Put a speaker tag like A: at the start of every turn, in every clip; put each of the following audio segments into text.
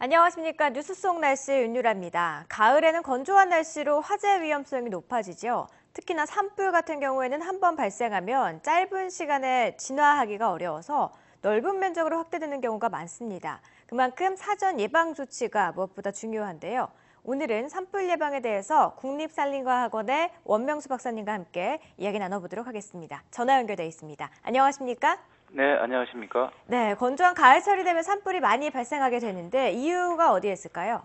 A: 안녕하십니까. 뉴스 속 날씨 윤유라입니다. 가을에는 건조한 날씨로 화재 위험성이 높아지죠. 특히나 산불 같은 경우에는 한번 발생하면 짧은 시간에 진화하기가 어려워서 넓은 면적으로 확대되는 경우가 많습니다. 그만큼 사전 예방 조치가 무엇보다 중요한데요. 오늘은 산불 예방에 대해서 국립산림과학원의 원명수 박사님과 함께 이야기 나눠보도록 하겠습니다. 전화 연결돼 있습니다. 안녕하십니까?
B: 네, 안녕하십니까?
A: 네, 건조한 가을철이 되면 산불이 많이 발생하게 되는데 이유가 어디에 있을까요?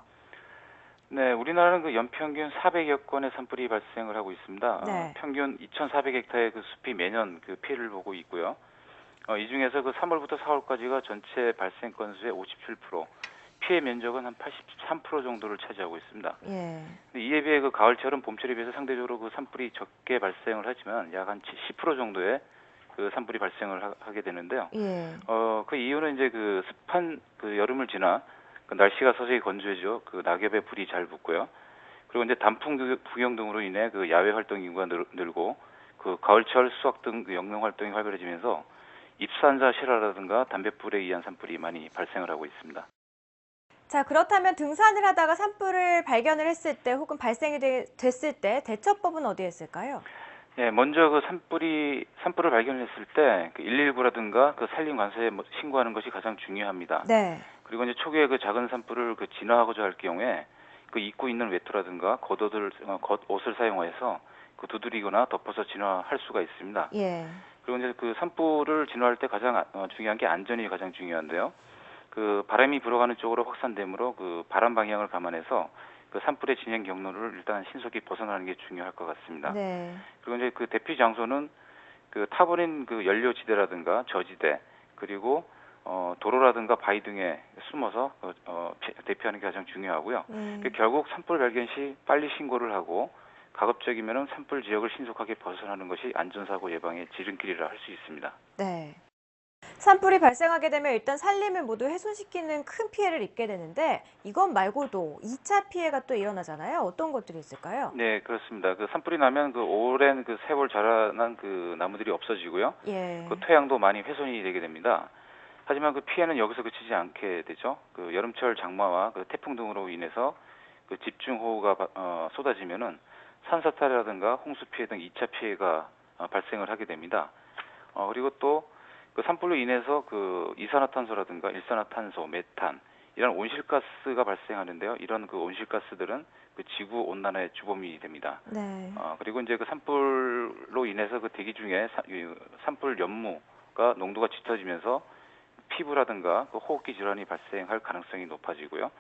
B: 네, 우리나라는 그 연평균 400여 건의 산불이 발생을 하고 있습니다.
A: 네.
B: 평균 2,400헥타의 그 숲이 매년 그 피해를 보고 있고요. 이 중에서 그 3월부터 4월까지가 전체 발생 건수의 57%, 피해 면적은 한 83% 정도를 차지하고 있습니다.
A: 예.
B: 근데 이에 비해 그 가을철은 봄철에 비해서 상대적으로 그 산불이 적게 발생을 하지만 약 한 10% 정도의 그 산불이 발생을 하게 되는데요.
A: 예.
B: 그 이유는 이제 그 습한 그 여름을 지나 그 날씨가 서서히 건조해져 그 낙엽에 불이 잘 붙고요. 그리고 이제 단풍 구경 등으로 인해 그 야외 활동 인구가 늘고 그 가을철 수확 등 그 영농 활동이 활발해지면서 입산사 실화라든가 담뱃불에 의한 산불이 많이 발생을 하고 있습니다.
A: 자, 그렇다면 등산을 하다가 산불을 발견을 했을 때 혹은 발생이 됐을 때 대처법은 어디에 있을까요?
B: 예, 먼저 그 산불을 발견했을 때 그 119라든가 그 산림관서에 신고하는 것이 가장 중요합니다.
A: 네.
B: 그리고 이제 초기에 그 작은 산불을 그 진화하고자 할 경우에 그 입고 있는 외투라든가 겉옷을 사용해서 그 두드리거나 덮어서 진화할 수가 있습니다.
A: 예.
B: 그리고 이제 그 산불을 진화할 때 가장 중요한 게 안전이 가장 중요한데요. 그 바람이 불어가는 쪽으로 확산되므로 그 바람 방향을 감안해서 그 산불의 진행 경로를 일단 신속히 벗어나는 게 중요할 것 같습니다.
A: 네.
B: 그리고 이제 그 대피 장소는 그 타버린 그 연료지대라든가 저지대 그리고 도로라든가 바위 등에 숨어서 대피하는 게 가장 중요하고요. 결국 산불 발견 시 빨리 신고를 하고 가급적이면은 산불 지역을 신속하게 벗어나는 것이 안전사고 예방의 지름길이라 할 수 있습니다.
A: 네. 산불이 발생하게 되면 일단 산림을 모두 훼손시키는 큰 피해를 입게 되는데 이것 말고도 2차 피해가 또 일어나잖아요. 어떤 것들이 있을까요?
B: 네, 그렇습니다. 그 산불이 나면 그 오랜 그 세월 자라난 그 나무들이 없어지고요.
A: 예.
B: 그 토양도 많이 훼손이 되게 됩니다. 하지만 그 피해는 여기서 그치지 않게 되죠. 그 여름철 장마와 그 태풍 등으로 인해서 그 집중호우가 쏟아지면은 산사탈이라든가 홍수 피해 등 2차 피해가 발생을 하게 됩니다. 그리고 또 그 산불로 인해서 그 이산화탄소라든가 일산화탄소, 메탄 이런 온실가스가 발생하는데요. 이런 그 온실가스들은 그 지구 온난화의 주범이 됩니다.
A: 네.
B: 그리고 이제 그 산불로 인해서 그 대기 중에 산불 연무가 농도가 짙어지면서 피부라든가 그 호흡기 질환이 발생할 가능성이 높아지고요.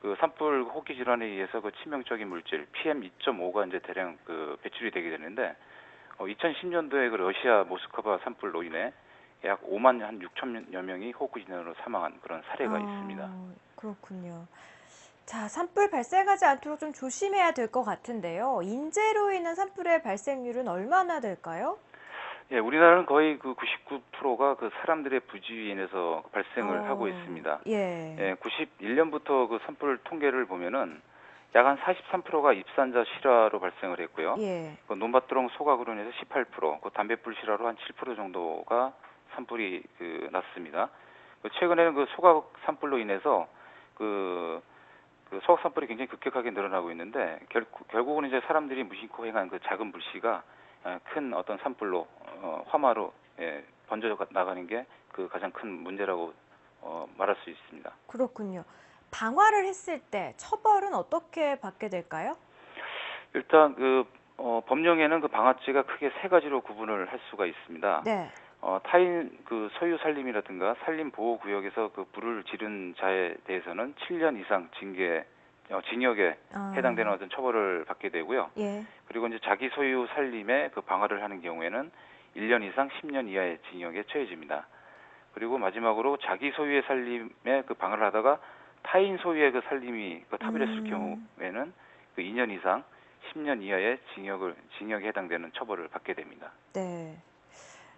B: 그 산불 호흡기 질환에 의해서 그 치명적인 물질 PM2.5가 이제 대량 그 배출이 되게 되는데 2010년도에 그 러시아 모스크바 산불로 인해 약 5만 한 6천여 명이 호흡기 질환으로 사망한 그런 사례가 있습니다.
A: 그렇군요. 자, 산불 발생하지 않도록 좀 조심해야 될 것 같은데요. 인재로 인한 산불의 발생률은 얼마나 될까요?
B: 예, 우리나라는 거의 그 99%가 그 사람들의 부주의에 인해서 발생을 하고 있습니다.
A: 예.
B: 예, 91년부터 그 산불 통계를 보면은 약 한 43%가 입산자 실화로 발생을 했고요.
A: 예.
B: 그 논밭드렁 소각으로 인해서 18%, 그 담뱃불 실화로 한 7% 정도가 산불이 그 났습니다. 최근에는 그 소각 산불로 인해서 그 소각 산불이 굉장히 급격하게 늘어나고 있는데 결국은 이제 사람들이 무심코 행한 그 작은 불씨가 큰 어떤 산불로 화마로 번져 나가는 게 그 가장 큰 문제라고 말할 수 있습니다.
A: 그렇군요. 방화를 했을 때 처벌은 어떻게 받게 될까요?
B: 일단 그 법령에는 그 방화죄가 크게 세 가지로 구분을 할 수가 있습니다.
A: 네.
B: 타인 그 소유 산림이라든가 산림 보호 구역에서 그 불을 지른 자에 대해서는 7년 이상 징역에 해당되는 어떤 처벌을 받게 되고요.
A: 예.
B: 그리고 이제 자기 소유 산림에 그 방화를 하는 경우에는 1년 이상 10년 이하의 징역에 처해집니다. 그리고 마지막으로 자기 소유의 산림에 그 방화를 하다가 타인 소유의 그 산림이 그 타버렸을 경우에는 그 2년 이상 10년 이하의 징역에 해당되는 처벌을 받게 됩니다.
A: 네.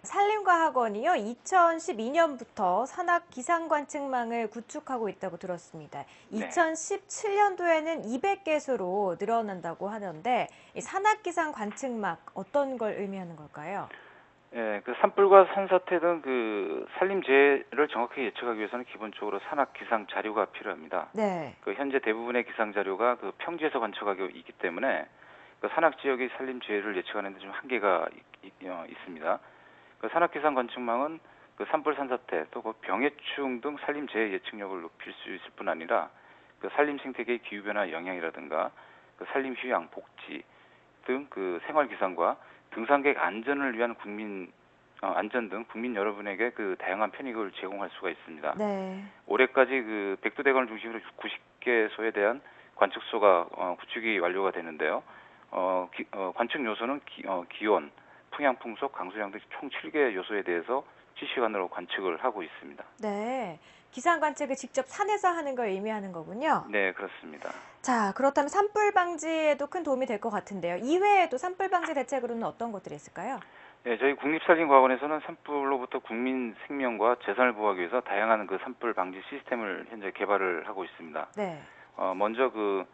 A: 산림과학원이요, 2012년부터 산악 기상관측망을 구축하고 있다고 들었습니다.
B: 네.
A: 2017년도에는 200개소로 늘어난다고 하는데 이 산악 기상 관측망 어떤 걸 의미하는 걸까요?
B: 예, 그 산불과 산사태 등 그 산림재해를 정확히 예측하기 위해서는 기본적으로 산악 기상 자료가 필요합니다.
A: 네.
B: 그 현재 대부분의 기상 자료가 그 평지에서 관측하고 있기 때문에 그 산악 지역의 산림재해를 예측하는 데 좀 한계가 있습니다. 그 산악 기상 관측망은 그 산불 산사태 또 그 병해충 등 산림재해 예측력을 높일 수 있을 뿐 아니라 그 산림 생태계의 기후 변화 영향이라든가 그 산림 휴양 복지 등 그 생활 기상과 등산객 안전을 위한 안전 등 국민 여러분에게 그 다양한 편익을 제공할 수가 있습니다.
A: 네.
B: 올해까지 그 백두대간을 중심으로 90개소에 대한 관측소가 구축이 완료가 되는데요. 관측 요소는 기온, 풍향, 풍속, 강수량 등 총 7개 요소에 대해서 실시간으로 관측을 하고 있습니다.
A: 네. 기상 관측을 직접 산에서 하는 걸 의미하는 거군요.
B: 네, 그렇습니다.
A: 자, 그렇다면 산불 방지에도 큰 도움이 될 것 같은데요. 이외에도 산불 방지 대책으로는 어떤 것들이 있을까요?
B: 네, 저희 국립산림과학원에서는 산불로부터 국민 생명과 재산을 보호하기 위해서 다양한 그 산불 방지 시스템을 현재 개발을 하고 있습니다.
A: 네.
B: 먼저 그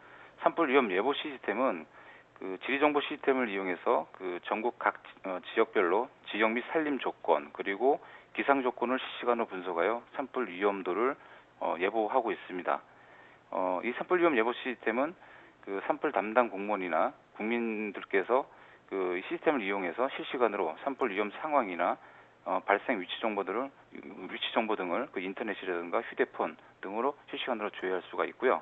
B: 산불 위험 예보 시스템은 그 지리정보 시스템을 이용해서 그 전국 각 지역별로 지역 및 산림 조건 그리고 기상 조건을 실시간으로 분석하여 산불 위험도를 예보하고 있습니다. 이 산불 위험 예보 시스템은 그 산불 담당 공무원이나 국민들께서 그 시스템을 이용해서 실시간으로 산불 위험 상황이나 발생 위치 정보 등을 그 인터넷이라든가 휴대폰 등으로 실시간으로 조회할 수가 있고요.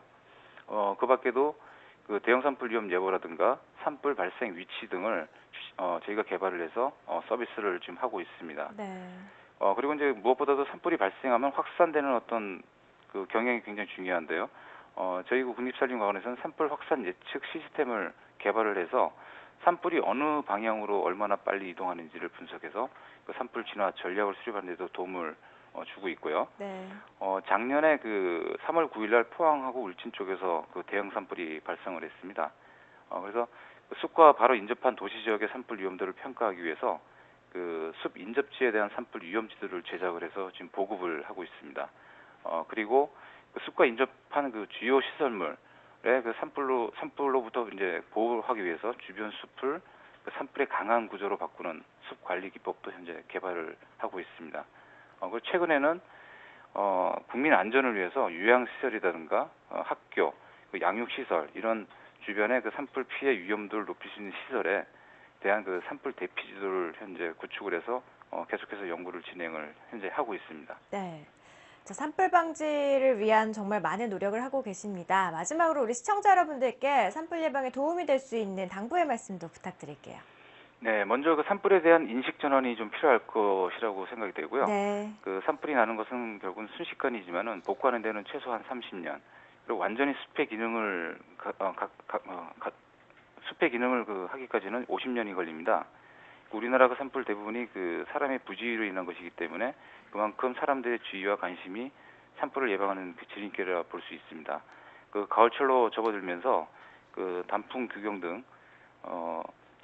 B: 그 밖에도 그 대형 산불 위험 예보라든가 산불 발생 위치 등을 저희가 개발을 해서 서비스를 지금 하고 있습니다.
A: 네.
B: 그리고 이제 무엇보다도 산불이 발생하면 확산되는 어떤 그 경향이 굉장히 중요한데요. 저희 국립산림과학원에서는 산불 확산 예측 시스템을 개발을 해서 산불이 어느 방향으로 얼마나 빨리 이동하는지를 분석해서 그 산불 진화 전략을 수립하는 데도 도움을 주고 있고요.
A: 네.
B: 작년에 그 3월 9일 날 포항하고 울진 쪽에서 그 대형 산불이 발생을 했습니다. 그래서 그 숲과 바로 인접한 도시 지역의 산불 위험도를 평가하기 위해서 그 숲 인접지에 대한 산불 위험지도를 제작을 해서 지금 보급을 하고 있습니다. 그리고 그 숲과 인접한 그 주요 시설물의 그 산불로부터 이제 보호하기 위해서 주변 숲을 그 산불의 강한 구조로 바꾸는 숲 관리 기법도 현재 개발을 하고 있습니다. 그리고 최근에는 국민 안전을 위해서 요양시설이라든가 학교, 그 양육시설 이런 주변의 그 산불 피해 위험도를 높일 수 있는 시설에 대한 그 산불 대피 지도를 현재 구축을 해서 계속해서 연구를 진행을 현재 하고 있습니다.
A: 네. 자, 산불 방지를 위한 정말 많은 노력을 하고 계십니다. 마지막으로 우리 시청자 여러분들께 산불 예방에 도움이 될 수 있는 당부의 말씀도 부탁드릴게요.
B: 네, 먼저 그 산불에 대한 인식 전환이 좀 필요할 것이라고 생각이 되고요.
A: 네.
B: 그 산불이 나는 것은 결국은 순식간이지만은 복구하는 데는 최소한 30년, 그리고 완전히 숲의 기능을 그 하기까지는 50년이 걸립니다. 우리나라가 산불 대부분이 그 사람의 부주의로 인한 것이기 때문에 그만큼 사람들의 주의와 관심이 산불을 예방하는 그 지름길이라 볼 수 있습니다. 그 가을철로 접어들면서 그 단풍 규경 등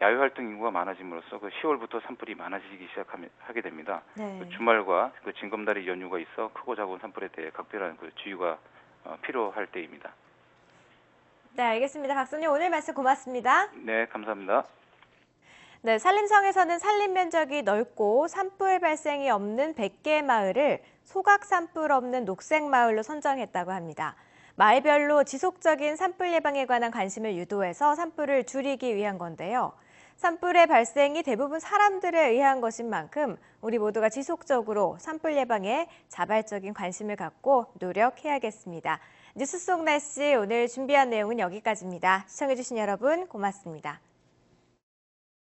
B: 야외 활동 인구가 많아짐으로써 그 10월부터 산불이 많아지기 시작하게 됩니다.
A: 네.
B: 그 주말과 그 징검다리 연휴가 있어 크고 작은 산불에 대해 각별한 그 주의가 필요할 때입니다.
A: 네, 알겠습니다. 박사님 오늘 말씀 고맙습니다.
B: 네, 감사합니다.
A: 네, 산림청에서는 산림 면적이 넓고 산불 발생이 없는 100개의 마을을 소각 산불 없는 녹색 마을로 선정했다고 합니다. 마을별로 지속적인 산불 예방에 관한 관심을 유도해서 산불을 줄이기 위한 건데요. 산불의 발생이 대부분 사람들에 의한 것인 만큼 우리 모두가 지속적으로 산불 예방에 자발적인 관심을 갖고 노력해야겠습니다. 뉴스 속 날씨 오늘 준비한 내용은 여기까지입니다. 시청해주신 여러분 고맙습니다.